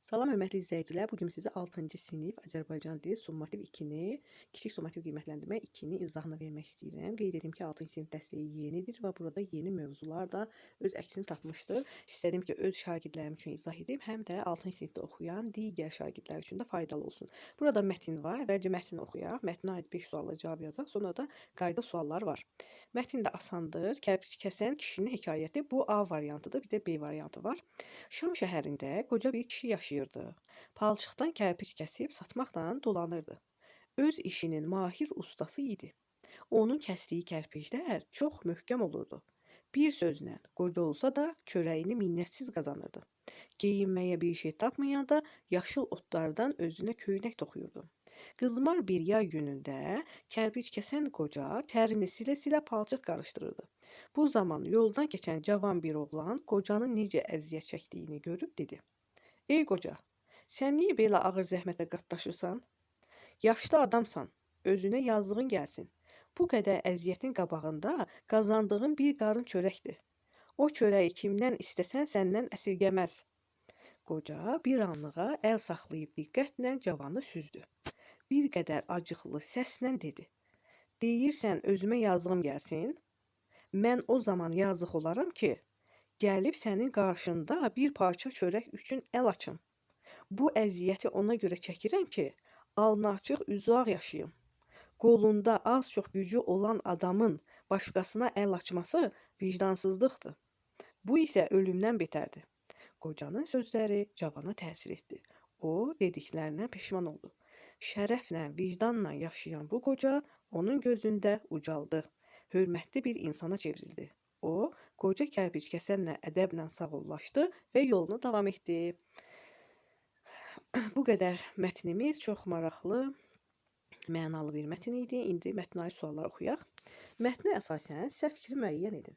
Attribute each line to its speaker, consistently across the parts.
Speaker 1: Salam hörmətli izləyicilər. Bu gün sizə 6-cı sinif Azərbaycan dili summativ 2-ni, kiçik summativ qiymətləndirmə 2-ni izahını vermək istəyirəm. Qeyd edim ki, 6-cı sinif dərsliyi yenidir və burada yeni mövzular da öz əksini tapmışdır. İstədim ki, öz şagirdlərim üçün izah edim, həm də 6-cı sinifdə oxuyan digər şagirdlər üçün də faydalı olsun. Burada mətn var. Əvvəlcə mətni oxuyaq. Mətnə aid 5 suala cavab yazacaq. Sonra da qayda suallar var. Mətn də asandır. Kərpic kəsən kişinin hekayəti. Bu A variantıdır, bir də B variantı var. Şam şəhərində qoca bir kişi yaşayırdı. Palçıqdan kərpic kəsib satmaqla dolanırdı. Öz işinin mahir ustası idi. Onun kəsdiyi kərpiclər çox möhkəm olurdu. Bir sözlə, qoca olsa da çörəyini minnətsiz qazanırdı. Geyinməyə bir şey tapmayanda yaşıl otlardan özünə köynək toxuyurdu. Qızmar bir yay günündə kərpic kəsən qoca tərini silə-silə palçıq qarışdırırdı. Bu zaman yoldan keçən cavan bir oğlan qocanın necə əziyyət çəkdiyini görüb dedi: "Ey qoca, sən niyə belə ağır zəhmətə qatlaşırsan? Yaşlı adamsan, özünə yazığın gəlsin. Bu qədər əziyyətin qabağında qazandığın bir qarın çörəkdir. O çörəyi kimdən istəsən səndən əsirgəməz." Qoca bir anlığa əl saxlayıb diqqətlə cavanı süzdü. Bir qədər acıqlı səslə dedi: "Deyirsən özümə yazığım gəlsin? Mən o zaman yazıq olaram ki, gəlib sənin qarşında bir parça çörək üçün əl açım. Bu əziyyəti ona görə çəkirəm ki, alnı-açıq üzüağ yaşayım. Qolunda az-çox gücü olan adamın başqasına əl açması vicdansızlıqdır. Bu isə ölümdən betərdir." Qocanın sözləri cavana təsir etdi. O, dediklərindən peşman oldu. Şərəflə, vicdanla yaşayan bu qoca onun gözündə ucaldı. Hörmətli bir insana çevrildi. O, qoca kərpic kəsənlə ədəblə sağollaşdı və yoluna davam etdi. Bu qədər mətnimiz çox maraqlı, mənalı bir mətn idi. İndi mətnə aid suallar oxuyaq. Mətnə əsasən səhv fikri müəyyən edin.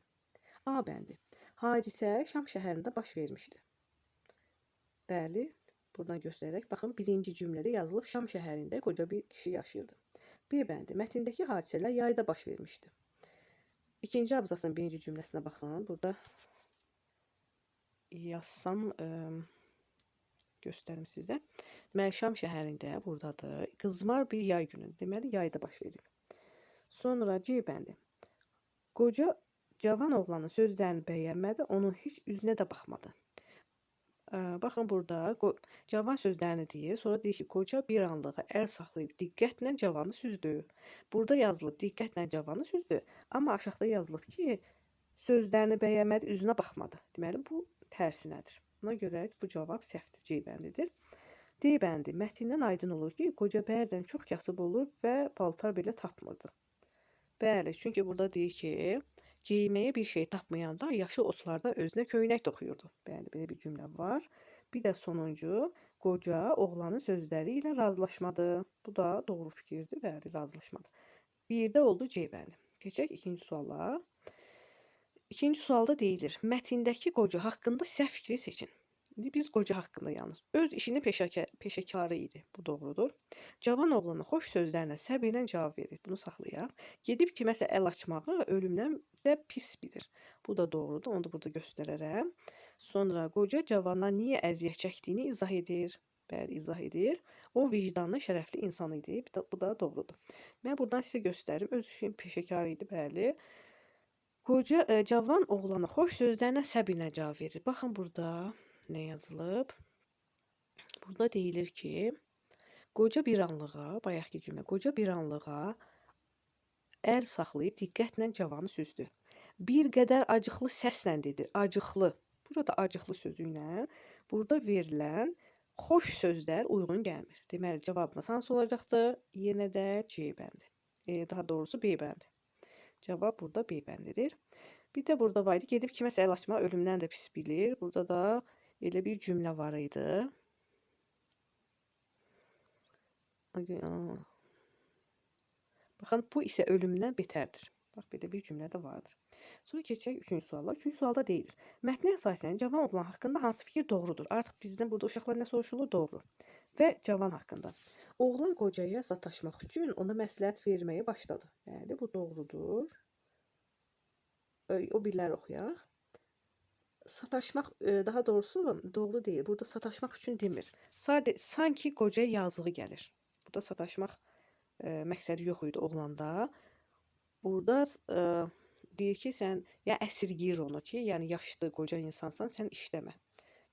Speaker 1: A bəndi. Hadisə Şam şəhərində baş vermişdi. Bəli, buradan göstərərək baxın, birinci cümlədə yazılıb Şam şəhərində qoca bir kişi yaşayırdı. B bəndi. Mətndəki hadisələr yayda baş vermişdi. İkinci abzasın birinci cümləsinə baxın. Burada yazsam göstərim sizə. Deməli, Şam şəhərində buradadır. Qızmar bir yay günü. Deməli, yayda baş verir. Sonra C bəndi. Qoca cavan oğlanın sözlərini bəyənmədi, onun heç üzünə də baxmadı. Baxın, burada cavan sözlərini deyir, sonra deyir ki, qoca bir anlığa əl saxlayıb diqqətlə cavanı süzdü. Burada yazılıb diqqətlə cavanı süzdü, amma aşağıda yazılıb ki, sözlərini bəyənmədi, üzünə baxmadı. Deməli, bu tərsinədir. Ona görə bu cavab səhvdir, C bəndidir. D bəndi. Mətndən aydın olur ki, qoca bəzən çox kasıb olur və paltar belə tapmırdı. Bəli, çünki burada deyir ki, geyməyə bir şey tapmayanda yaşıl otlarda özünə köynək toxuyurdu. Bəli, belə bir cümlə var. Bir də sonuncu, qoca oğlanın sözləri ilə razılaşmadı. Bu da doğru fikirdir. Bəli, razılaşmadı. Bir də oldu C bəndi. Keçək ikinci suala. İkinci sualda deyilir: mətndəki qoca haqqında səhv fikri seçin. İndi biz qoca haqqında yalnız. Öz işini peşəkarı idi. Bu doğrudur. Cavan oğlana xoş sözlərlə, səbirlə cavab verir. Bunu saxlayaq. Gedib kiməsə əl açmağı ölümdən də pis bilir. Bu da doğrudur. Onu da burada göstərərəm. Sonra qoca cavana niyə əziyyət çəkdiyini izah edir. Bəli, izah edir. O vicdanlı, şərəfli insan idi. Bu da doğrudur. Mən buradan sizə göstərim. Öz işin peşəkarı idi. Bəli. Qoca cavan oğlana xoş sözlərlə, səbirlə cavab verir. Baxın burada nə yazılıb? Burada deyilir ki, qoca bir anlığa, bayaqki cümlə, qoca bir anlığa əl saxlayıb diqqətlə cavanı süzdü. Bir qədər acıqlı səslə dedi. Acıqlı. Burada acıqlı sözü ilə burada verilən xoş sözlər uyğun gəlmir. Deməli, cavabımız hansı olacaqdır? Yenə də C bəndi. Daha doğrusu B bəndi. Cavab burada B bəndidir. Bir də burada var idi, gedib kiməsə əl açmaq ölümdən də pis bilir. Burada da elə bir cümlə var idi. Baxın, bu isə ölümdən betərdir. Bax, belə bir cümlə də vardır. Sonra keçək üçüncü suala. Üçüncü sualda deyilir: mətnə əsasən cavan oğlan haqqında hansı fikir doğrudur? Artıq bizdən burada uşaqlar nə soruşulur? Doğru. Və cavan haqqında. Oğlan qocaya sataşmaq üçün ona məsləhət verməyə başladı. Bəli, bu doğrudur. O birləri oxuyaq. Sataşmaq, daha doğrusu doğru deyil. Burada sataşmaq üçün demir. Sanki qocaya yazığı gəlir. Burada sataşmaq məqsədi yox idi oğlanda. Burada deyir ki, sən ya əsirgəyir onu ki, yəni yaşlı qoca insansan, sən işləmə.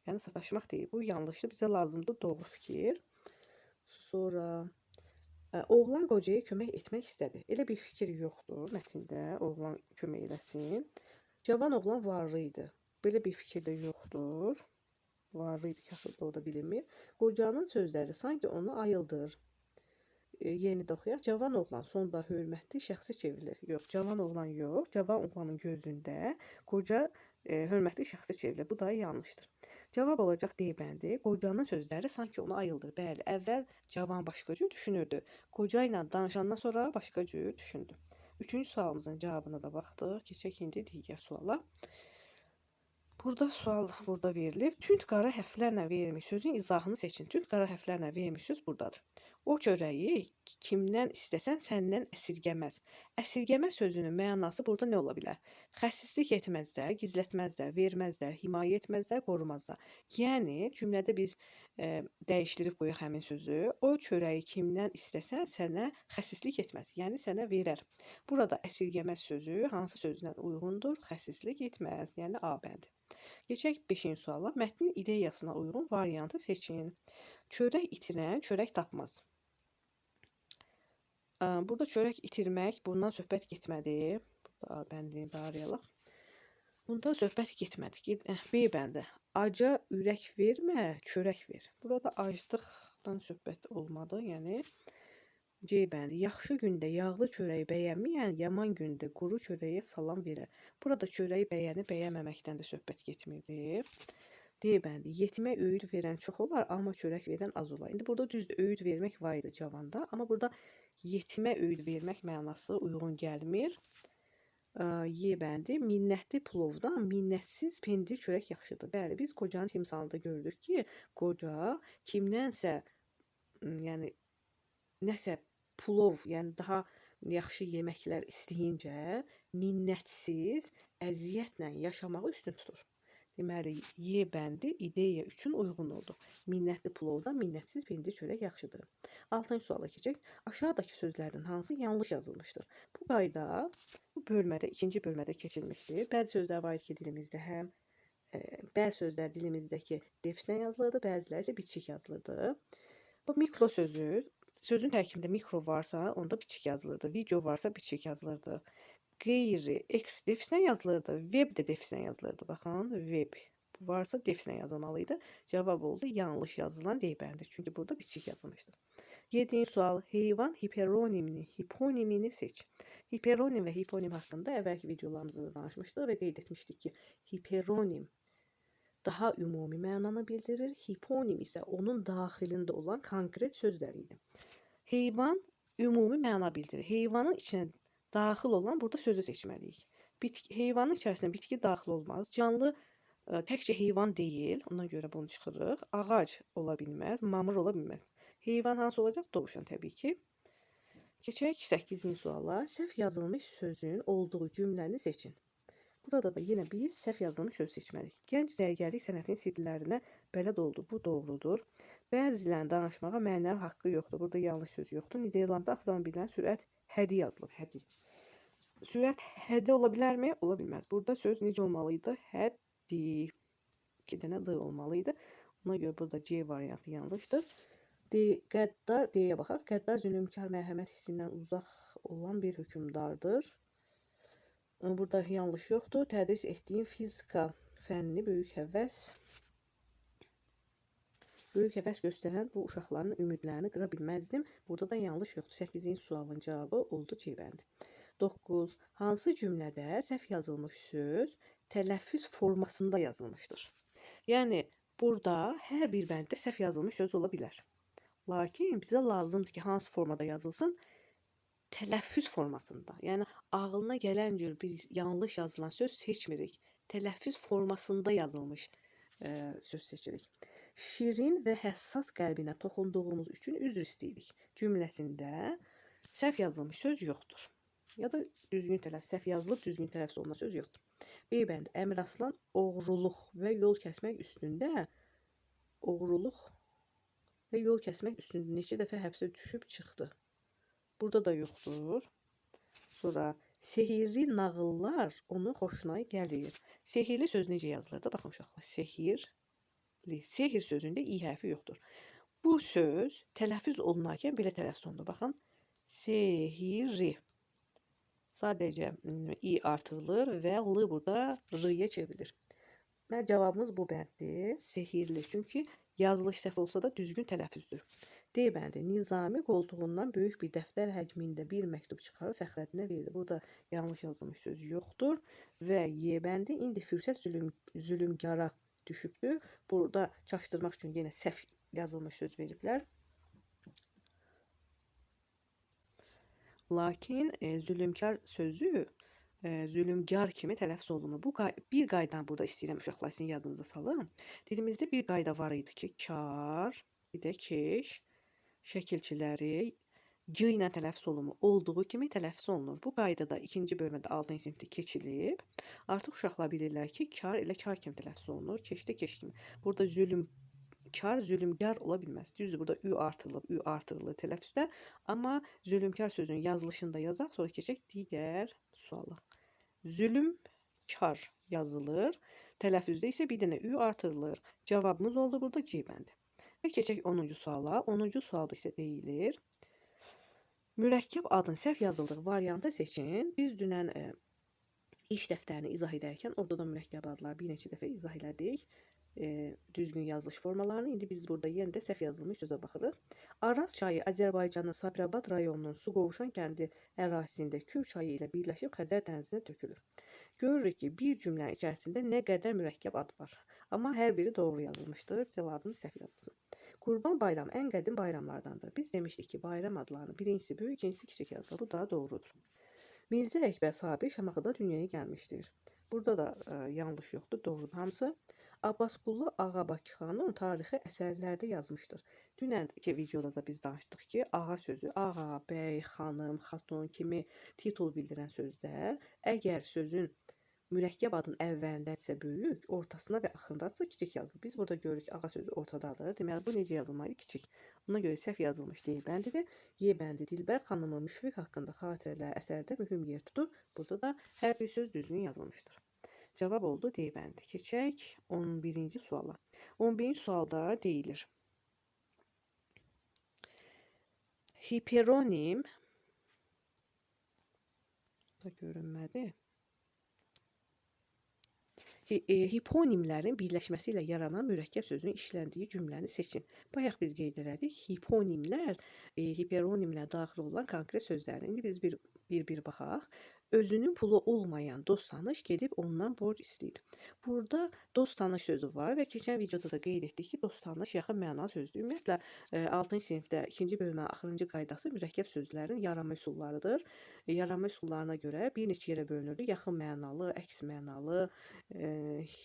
Speaker 1: Yəni sataşmaq deyil. Bu yanlışdır. Bizə lazımdır doğru fikir. Sonra oğlan qocaya kömək etmək istədi. Elə bir fikir yoxdur mətndə, oğlan kömək eləsin. Cavan oğlan varlı idi. Belə bir fikir də yoxdur. Varlı idi, kasıb da o da bilinmir. Qocanın sözləri sanki onu ayıldır. Yeni də oxuyaq. Cavan oğlan sonda hörmətli şəxsə çevrilir. Yox, cavan oğlan yox. Cavan oğlanın gözündə qoca hörmətli şəxsə çevrilir. Bu da yanlışdır. Cavab olacaq D-bəndi. Qocanın sözləri sanki onu ayıldır. Bəli, əvvəl cavan başqa cür düşünürdü. Qoca ilə danışandan sonra başqa cür düşündü. Üçüncü sualımızın cavabına da baxdıq. Keçək indi digər suala. Burada sual burada verilib. Tünd qara hərflərlə verilmiş sözün izahını seçin. Tünd qara hərflərlə verilmiş söz buradadır. O çörəyi kimdən istəsən səndən əsirgəməz. Əsirgəmə sözünün mənası burada nə ola bilər? Xəsislik etməzlər, gizlətməzlər, verməzlər, himayə etməzlər, qorumazlar. Yəni cümlədə biz dəyişdirib qoyaq həmin sözü. O çörəyi kimdən istəsən sənə xəsislik etməz. Yəni sənə verər. Burada əsirgəməz sözü hansı sözlə uyğundur? Xəsislik etməz. Yəni A bəndi. Keçək 5-ci suala. Mətnin ideyasına uyğun variantı seçin. Çörək itirən çörək tapmaz. Burada çörək itirmək, bundan söhbət getmədi. Burada A bəndini darayalaq. Bunda söhbət getmədi. B bəndi. Aca ürək vermə, çörək ver. Burada aclıqdan söhbət olmadı. Yəni C bəndi. Yaxşı gündə yağlı çörəyi bəyənməyən, yaman gündə quru çörəyə salam verər. Burada çörəyi bəyənməməkdən də söhbət getmirdi. D bəndi. Yetimə öyüd verən çox olar, amma çörək verən az olar. İndi burada düzdür, öyüd vermək var idi cavanda, amma burada yetimə öyüd vermək mənası uyğun gəlmir. Y bəndi. Minnətli plovdan minnətsiz pendir çörək yaxşıdır. Bəli, biz qocanın timsalında gördük ki, qoca kimdənsə, yəni nəsə plov, yəni daha yaxşı yeməklər istəyincə minnətsiz, əziyyətlə yaşamağı üstün tutur. Deməli, Y bəndi ideya üçün uyğun oldu. Minnətli plovdan minnətsiz pendir çörək yaxşıdır. 6-cı suala keçək. Aşağıdakı sözlərdən hansı yanlış yazılmışdır? Bu qayda bu bölmədə, ikinci bölmədə keçilmişdir. Bəzi sözlər var ki, dilimizdə bəzi sözlər dilimizdəki defislə yazılırdı, bəziləri isə bitişik yazılırdı. Bu mikro sözü, sözün tərkibində mikro varsa, onda bitişik yazılırdı. Video varsa bitişik yazılırdı. Qeyri, X defislə yazılırdı. Web də defislə yazılırdı. Baxın, web varsa defislə yazılmalıydı. Cavab oldu yanlış yazılan D bəndi. Çünki burada bitişik yazılmışdır. 7-ci sual. Heyvan hiponimini seç. Hiperonim və hiponim haqqında əvvəlki videolarımızda danışmışdıq və qeyd etmişdik ki, hiperonim daha ümumi mənanı bildirir. Hiponim isə onun daxilində olan konkret sözlər idi. Heyvan ümumi məna bildirir. Heyvanın içinə daxil olan burada sözü seçməliyik. Heyvanın içərisində bitki daxil olmaz. Canlı təkcə heyvan deyil. Ona görə bunu çıxırıq. Ağac ola bilməz, mamır ola bilməz. Heyvan hansı olacaq? Dovşan təbii ki. Keçək 8-ci suala. Səhv yazılmış sözün olduğu cümləni seçin. Burada da yenə biz səhv yazılmış söz seçməliyik. Gənc zərgərlik sənətinin sirlərinə bələd oldu. Bu doğrudur. Bəzilərin danışmağa mənəvi haqqı yoxdur. Burada yanlış söz yoxdur. Niderlandda avtomobillərin sürət hədi yazılıb. Hədi. Sürət hədi ola bilərmi? Ola bilməz. Burada söz necə olmalıydı? Hədi. 2 dənə D olmalıydı. Ona görə burada C variantı yanlışdır. Qəddar D-yə baxaq. Qəddar zülmkar mərhəmət hissindən uzaq olan bir hökmdardır. Burada yanlış yoxdur. Tədris etdiyim fizika fənni böyük həvəs göstərən bu uşaqların ümidlərini qıra bilməzdim. Burada da yanlış yoxdur. 8-ci sualın cavabı oldu C bəndi. 9. Hansı cümlədə səhv yazılmış söz tələffüz formasında yazılmışdır? Yəni, burada hər bir bənddə səhv yazılmış söz ola bilər. Lakin bizə lazımdır ki, hansı formada yazılsın? Tələffüz formasında. Yəni, ağılına gələn cür bir yanlış yazılan söz seçmirik. Tələffüz formasında yazılmış söz seçirik. Şirin və həssas qəlbinə toxunduğumuz üçün üzr istəyirik. Cümləsində səhv yazılmış söz yoxdur. Ya da düzgün tələffüz, səhv yazılıb düzgün tələffüz olunan söz yoxdur. B bəndi Əmir Aslan oğruluq və yol kəsmək üstündə oğruluq və yol kəsmək üstündə neçə dəfə həbsə düşüb çıxdı. Burada da yoxdur. Sonra sehirli nağıllar onun xoşuna gəlir. Sehirli söz necə yazılır da baxın uşaqlar. Sehirli. Sehir sözündə i hərfi yoxdur. Bu söz tələffüz olunarkən belə tələffüz olunur. Baxın. Sehirli. Sadəcə i artırılır və l burada r-yə çevrilir. Cavabımız bu bənddir. Sehirli. Çünki yazılış səhv olsa da düzgün tələffüzdür. D bəndi Nizami qoltuğundan böyük bir dəftər həcmində bir məktub çıxarıb Fəxrəddinə verdi. Burada yanlış yazılmış söz yoxdur. Və Y bəndi indi fürsət zülümkara düşübdür. Burada çaşdırmaq üçün yenə səhv yazılmış söz veriblər. Lakin zülümkar sözü zülümkar kimi tələffüz olunur. Bu bir qaydanı burada istəyirəm uşaqlar sizin yadınıza salın. Dilimizdə bir qayda var idi ki, kar, bir də keş şəkilçiləri c ilə tələffüz olunur. Olduğu kimi tələffüz olunur. Bu qaydada 2-ci bölmədə 6-cı sinifdə keçilib. Artıq uşaqlar bilirlər ki, kar elə kar kimi tələffüz olunur, keş də keş kimi. Burada zülümkar, zülümkar ola bilməz. Düzdür, burada ü artırılır tələffüzdə. Amma zülümkar sözünün yazılışında yazaq, sonra keçək digər suala. Zülümkar yazılır. Tələffüzdə isə bir dənə ü artırılır. Cavabımız oldu burada C bəndi. Və keçək 10-cu suala. 10-cu sualda isə deyilir. Mürəkkəb adın səhv yazıldığı variantı seçin. Biz dünən iş dəftərini izah edərkən orada da mürəkkəb adlar bir neçə dəfə izah elədik. Düzgün yazılış formalarını. İndi biz burada yenə də səhv yazılmış sözə baxırıq. Araz çayı Azərbaycanın Sabirabad rayonunun Suqovuşan kəndi ərazisində Kür çayı ilə birləşib Xəzər dənizinə tökülür. Görürük ki, bir cümlənin içərisində nə qədər mürəkkəb ad var. Amma hər biri doğru yazılmışdır. Bizə lazım səhv yazılsın. Qurban bayramı ən qədim bayramlardandır. Biz demişdik ki, bayram adlarını birincisi böyük, ikincisi kiçik yazılır. Bu daha doğrudur. Mirzə Əkbər Sabir Şamaxıda dünyaya gəlmişdir. Burada da yanlış yoxdur, doğrudur hamısı. Abbasqulu Ağa Bakıxanov tarixi əsərlərdə yazmışdır. Dünənki videoda da biz danışdıq ki, ağa sözü ağa, bəy, xanım, xatun kimi titul bildirən sözlər əgər sözün mürəkkəb adın əvvəlindədirsə böyük, ortasına və axırındadırsa kiçik yazılır. Biz burada görürük ki, ağa sözü ortadadır. Deməli, bu necə yazılmalı? Kiçik. Ona görə səhv yazılmış D bəndidir. Y bəndi Dilbər xanımın Müşfiq haqqında xatirələr əsərdə mühüm yer tutur. Burada da hər bir söz düzgün yazılmışdır. Cavab oldu D bəndi. Keçək 11-ci suala. 11-ci sualda deyilir. Hiperonim da görünmədi. Hiponimlərin birləşməsi ilə yaranan mürəkkəb sözünün işləndiyi cümləni seçin. Bayaq biz qeyd elədik. Hiponimlər, hiperonimlər daxil olan konkret sözlərdir. İndi biz bir baxaq. Özünün pulu olmayan dost tanış gedib ondan borc istəyir. Burada dost tanış sözü var və keçən videoda da qeyd etdik ki, dost tanış yaxın mənalı sözdür. Ümumiyyətlə 6-cı sinifdə 2-ci bölmənin axırıncı qaydası mürəkkəb sözlərin yaranma üsullarıdır. Yaranma üsullarına görə bir neçə yerə bölünürdü. Yaxın mənalı, əks mənalı,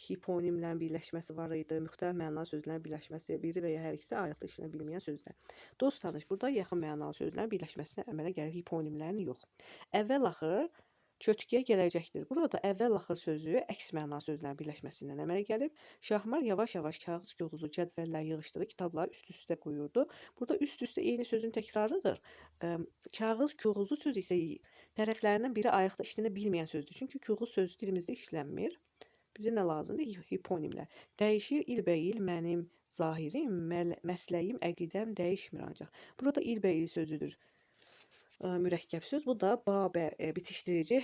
Speaker 1: hiponimlərin birləşməsi var idi. Müxtəlif mənalı sözlərin birləşməsi, biri və ya hər ikisi ayrıqlı işlənə bilməyən sözlər. Dost tanış burada yaxın mənalı sözlərin birləşməsinə əmələ gəlir, hiponimlərin yox. Əvvəl-axır kötüyə gələcəkdir. Burada əvvəl-axır sözü əks mənalı sözlərin birləşməsindən əmələ gəlib. Şahmar yavaş-yavaş kağız kağızı cədvəllər yığışdırıb kitabları üst-üstə qoyurdu. Burada üst-üstə eyni sözün təkrarıdır. Kağız kağızı söz isə tərəflərindən biri ayrıqda işlənə bilməyən sözdür. Çünki kağız sözü dilimizdə işlənmir. Bizə nə lazımdır? Hiponimlər. Dəyişir ilbəil mənim zahirim, məsləyim, əqidəm dəyişmir ancaq. Burada ilbəil sözüdür. Mürəkkəb söz. Bu da babə bitişdirici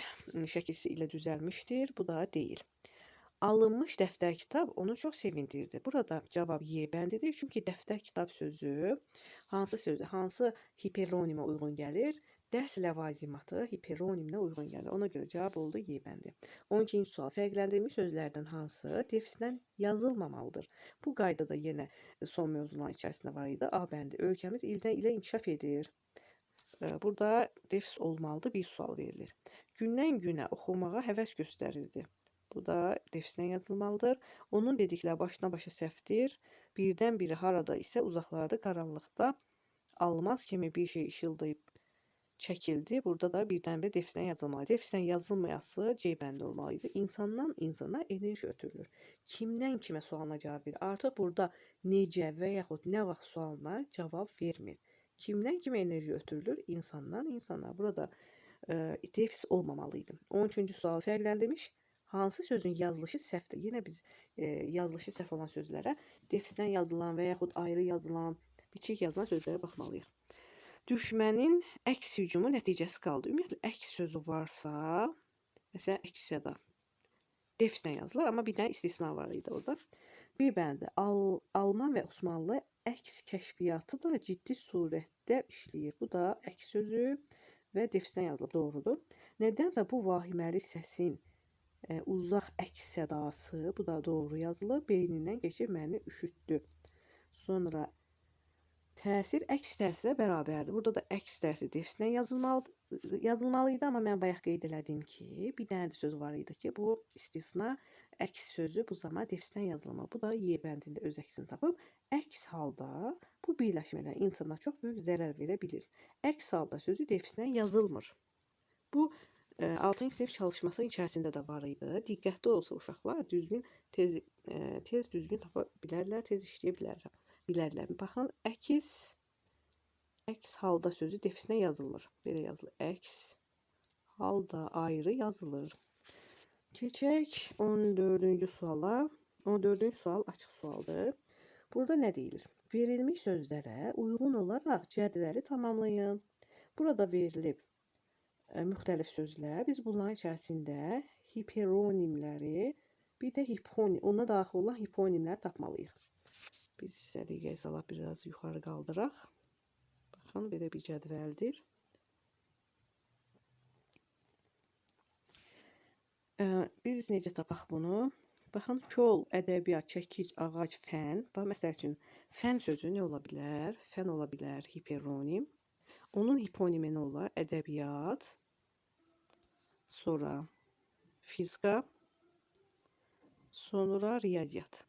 Speaker 1: şəkilsi ilə düzəlmişdir. Bu da deyil. Alınmış dəftər kitab onu çox sevindirdi. Burada cavab Y bəndidir. Çünki dəftər kitab sözü hansı hiperonimə uyğun gəlir? Dərs ləvazimatı hiperonimlə uyğun gəlir. Ona görə cavab oldu Y bəndi. 12-ci sual. Fərqləndirilmiş sözlərdən hansı defislə yazılmamalıdır? Bu qaydada yenə son mövzuların içərisində var idi. A bəndi. Ölkəmiz ildən ilə inkişaf edir. Burada defis olmalıdır. Bir sual verilir. Gündən günə oxumağa həvəs göstərirdi. Bu da defislə yazılmalıdır. Onun dedikləri başına başa səhvdir. Birdən-biri harada isə uzaqlarda qaranlıqda almaz kimi bir şey işıldayıb çəkildi. Burada da birdən-birə defisdən yazılmalı. Defisdən yazılmayası C bəndi olmalı idi. İnsandan insana enerji ötürülür. Kimdən kimə sualına cavab verir. Artıq burada necə və yaxud nə vaxt sualına cavab vermir. Kimdən kimə enerji ötürülür? İnsandan insana. Burada defis olmamalı idi. 13-cü sualı fərqləndirmiş. Hansı sözün yazılışı səhvdir? Yenə biz yazılışı səhv olan sözlərə defisdən yazılan və yaxud ayrı yazılan, biçik yazılan sözlərə baxmalıyıq. Düşmənin əks hücumu nəticəsi qaldı. Ümumiyyətlə, əks sözü varsa, məsələn, əks-səda defisdən yazılır, amma bir dənə istisna var idi orada. Bir bəndə Alman və Osmanlı əks kəşfiyyatı da ciddi surətdə işləyir. Bu da əks sözü və defisdən yazılıb, doğrudur. Nədənsə bu vahiməli səsin uzaq əks sədası, bu da doğru yazılır, beynindən keçib məni üşütdü. Sonra təsir əks təsirə bərabərdir. Burada da əks təsir defisdən yazılmalı idi, amma mən bayaq qeyd elədim ki, bir dənə də söz var idi ki, bu istisna əks sözü bu zaman defisdən yazılmalı. Bu da Y bəndində öz əksini tapıb. Əks halda bu birləşmədən insana çox böyük zərər verə bilir. Əks halda sözü defisdən yazılmır. Bu 6-cı sinif çalışması içərisində də var idi. Diqqətli olsa uşaqlar tez düzgün tapa bilərlər, tez işləyə bilərlər. Baxın, əks halda sözü defisdən yazılmır. Belə yazılır. Əks halda ayrı yazılır. Keçək 14-cü suala. 14-cü sual açıq sualdır. Burada nə deyilir? Verilmiş sözlərə uyğun olaraq cədvəli tamamlayın. Burada verilib müxtəlif sözlər. Biz bunların içərisində hiperonimləri, bir də ona daxil olan hiponimləri tapmalıyıq. Biz səliqəyə salaq, biraz yuxarı qaldıraq. Baxın, belə bir cədvəldir. Biz necə tapaq bunu? Baxın, kol, ədəbiyyat, çəkic, ağac, fən. Məsəl üçün, fən sözü nə ola bilər? Fən ola bilər hiperonim. Onun hiponimi nə olar? Ədəbiyyat. Sonra fizika. Sonra riyaziyyat.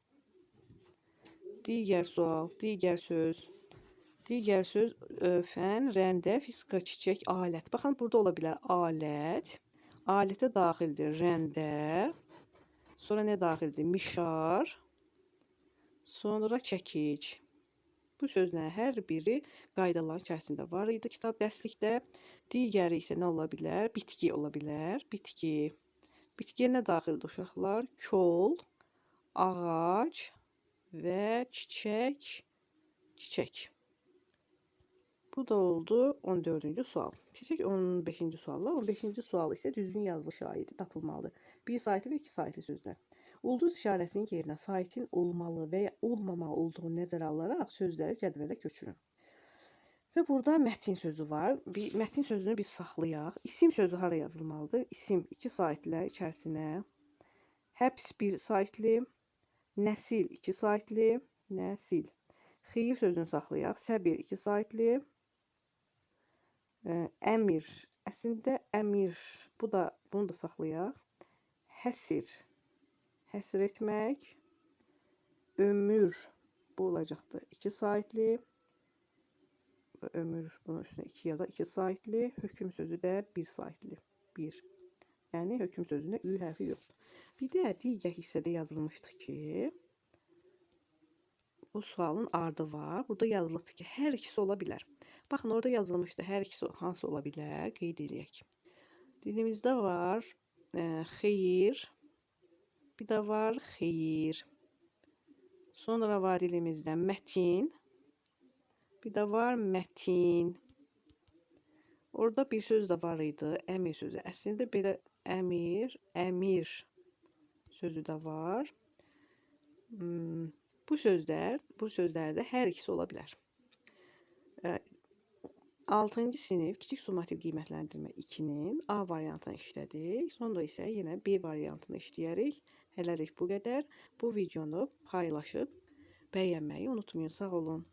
Speaker 1: Digər sual, digər söz, fən, rəndə, fizika, çiçək, alət. Baxın, burada ola bilər alət, alətə daxildir rəndə, sonra nə daxildir? Mişar, sonra çəkic. Bu sözlərin hər biri qaydaların içərisində var idi kitab dərslikdə. Digəri isə nə ola bilər? Bitki ola bilər, bitki. Bitkiyə nə daxildir uşaqlar? Kol, ağac və çiçək. Bu da oldu 14-cü sual. Keçək 15-ci sualla. 15-ci sual isə düzgün yazılı şahidi tapılmalıdır. Bir saytlı və iki saytlı sözlər. Ulduz işarəsinin yerinə saytin olmalı və ya olmamalı olduğunu nəzərə alaraq sözləri cədvələ köçürün. Və burada mətin sözü var. Mətin sözünü biz saxlayaq. İsim sözü hara yazılmalıdır? İsim iki saytlı içərisinə. Həbs bir saytlı. Nəsil 2 saytlı, nəsil. Xeyir sözünü saxlayaq. Səbir 2 saytlı. Əmir, əslində əmir, bunu da saxlayaq. Həsir, həsr etmək. Ömür, bu olacaqdır 2 saytlı. Ömür, bunun üstünə 2 yazaq, 2 saytlı. Hökm sözü də 1 saytlı, 1. Yəni, hökm sözündə ü hərfi yoxdur. Bir də digər hissədə yazılmışdı ki, bu sualın ardı var. Burada yazılıbdır ki, hər ikisi ola bilər. Baxın, orada yazılmışdı, hər ikisi hansı ola bilər, qeyd edək. Dilimizdə var xeyir, bir də var xeyir. Sonra var dilimizdə mətin, bir də var mətin. Orada bir söz də var idi, əmir sözü. Əslində belə əmir sözü də var. Bu sözlərdə hər ikisi ola bilər. 6-cı sinif kiçik summativ qiymətləndirmə 2-nin A variantını işlədik. Sonra isə yenə B variantını işləyərik. Hələlik bu qədər. Bu videonu paylaşıb bəyənməyi unutmayın. Sağ olun.